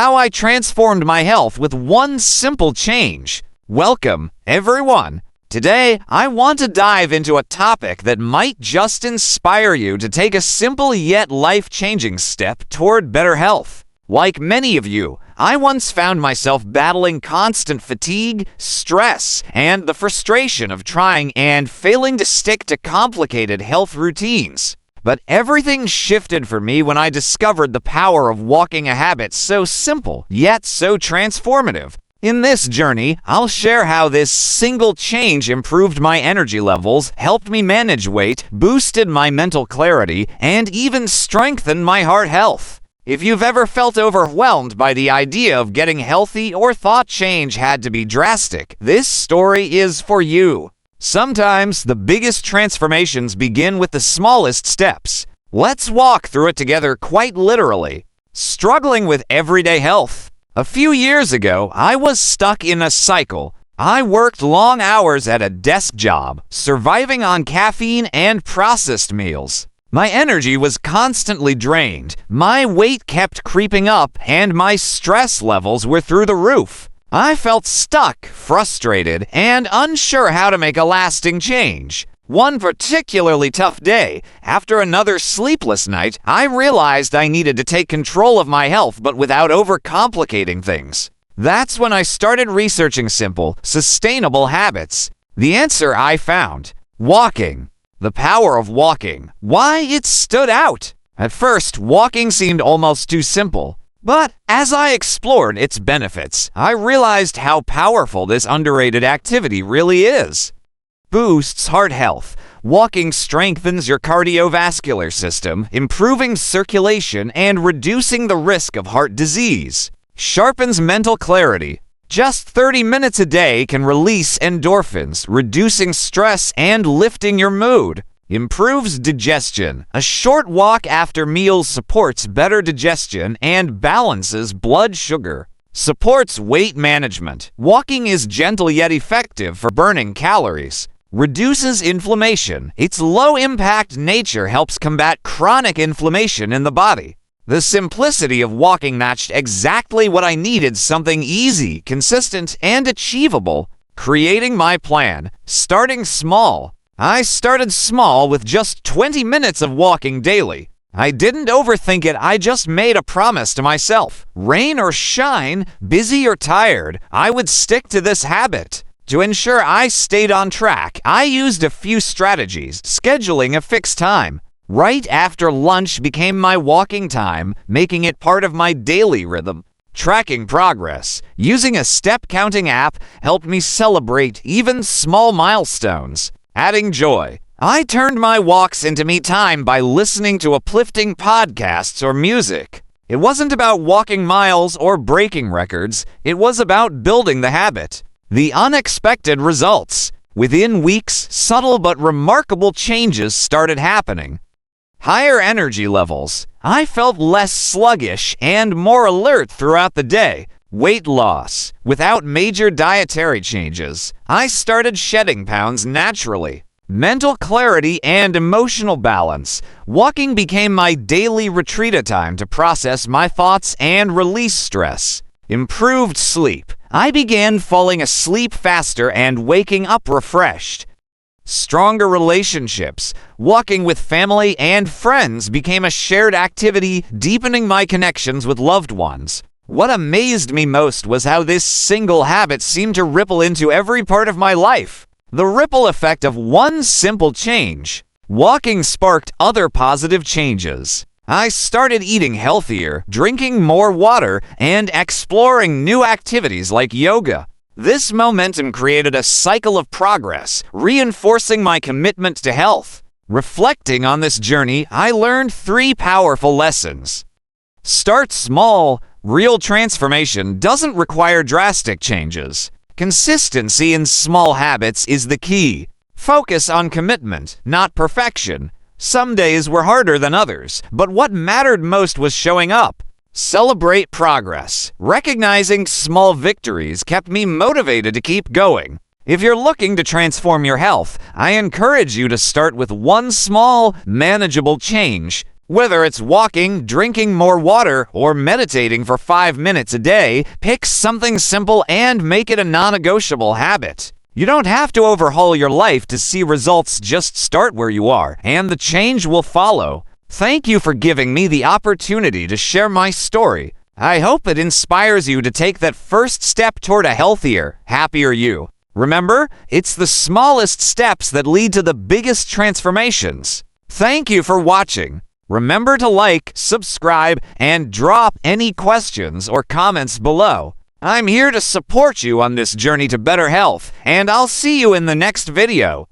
how I transformed my health with one simple change. Welcome, everyone. Today, I want to dive into a topic that might just inspire you to take a simple yet life-changing step toward better health. Like many of you, I once found myself battling constant fatigue, stress, and the frustration of trying and failing to stick to complicated health routines. But everything shifted for me when I discovered the power of walking, a habit so simple, yet so transformative. In this journey, I'll share how this single change improved my energy levels, helped me manage weight, boosted my mental clarity, and even strengthened my heart health. If you've ever felt overwhelmed by the idea of getting healthy or thought change had to be drastic, this story is for you. Sometimes the biggest transformations begin with the smallest steps. Let's walk through it together quite literally. Struggling with everyday health. A few years ago, I was stuck in a cycle. I worked long hours at a desk job, surviving on caffeine and processed meals. My energy was constantly drained, my weight kept creeping up, and my stress levels were through the roof. I felt stuck, frustrated, and unsure how to make a lasting change. One particularly tough day, after another sleepless night, I realized I needed to take control of my health but without overcomplicating things. That's when I started researching simple, sustainable habits. The answer I found: walking. The power of walking. Why it stood out. At first, walking seemed almost too simple. But as I explored its benefits, I realized how powerful this underrated activity really is. Boosts heart health. Walking strengthens your cardiovascular system, improving circulation and reducing the risk of heart disease. Sharpens mental clarity. Just 30 minutes a day can release endorphins, reducing stress and lifting your mood. Improves digestion. A short walk after meals supports better digestion and balances blood sugar. Supports weight management. Walking is gentle yet effective for burning calories. Reduces inflammation. Its low-impact nature helps combat chronic inflammation in the body. The simplicity of walking matched exactly what I needed: something easy, consistent, and achievable. Creating my plan. Starting small. I started small with just 20 minutes of walking daily. I didn't overthink it, I just made a promise to myself. Rain or shine, busy or tired, I would stick to this habit. To ensure I stayed on track, I used a few strategies, scheduling a fixed time. Right after lunch became my walking time, making it part of my daily rhythm. Tracking progress. Using a step-counting app helped me celebrate even small milestones. Adding joy. I turned my walks into me time by listening to uplifting podcasts or music. It wasn't about walking miles or breaking records. It was about building the habit. The unexpected results. Within weeks, subtle but remarkable changes started happening. Higher energy levels. I felt less sluggish and more alert throughout the day. Weight loss. Without major dietary changes, I started shedding pounds naturally. Mental clarity and emotional balance. Walking became my daily retreat time to process my thoughts and release stress. Improved sleep. I began falling asleep faster and waking up refreshed. Stronger relationships. Walking with family and friends became a shared activity, deepening my connections with loved ones. What amazed me most was how this single habit seemed to ripple into every part of my life. The ripple effect of one simple change. Walking sparked other positive changes. I started eating healthier, drinking more water, and exploring new activities like yoga. This momentum created a cycle of progress, reinforcing my commitment to health. Reflecting on this journey, I learned 3 powerful lessons. Start small. Real transformation doesn't require drastic changes. Consistency in small habits is the key. Focus on commitment, not perfection. Some days were harder than others, but what mattered most was showing up. Celebrate progress. Recognizing small victories kept me motivated to keep going. If you're looking to transform your health, I encourage you to start with one small, manageable change. Whether it's walking, drinking more water, or meditating for 5 minutes a day, pick something simple and make it a non-negotiable habit. You don't have to overhaul your life to see results, just start where you are, and the change will follow. Thank you for giving me the opportunity to share my story. I hope it inspires you to take that first step toward a healthier, happier you. Remember, it's the smallest steps that lead to the biggest transformations. Thank you for watching. Remember to like, subscribe, and drop any questions or comments below. I'm here to support you on this journey to better health, and I'll see you in the next video.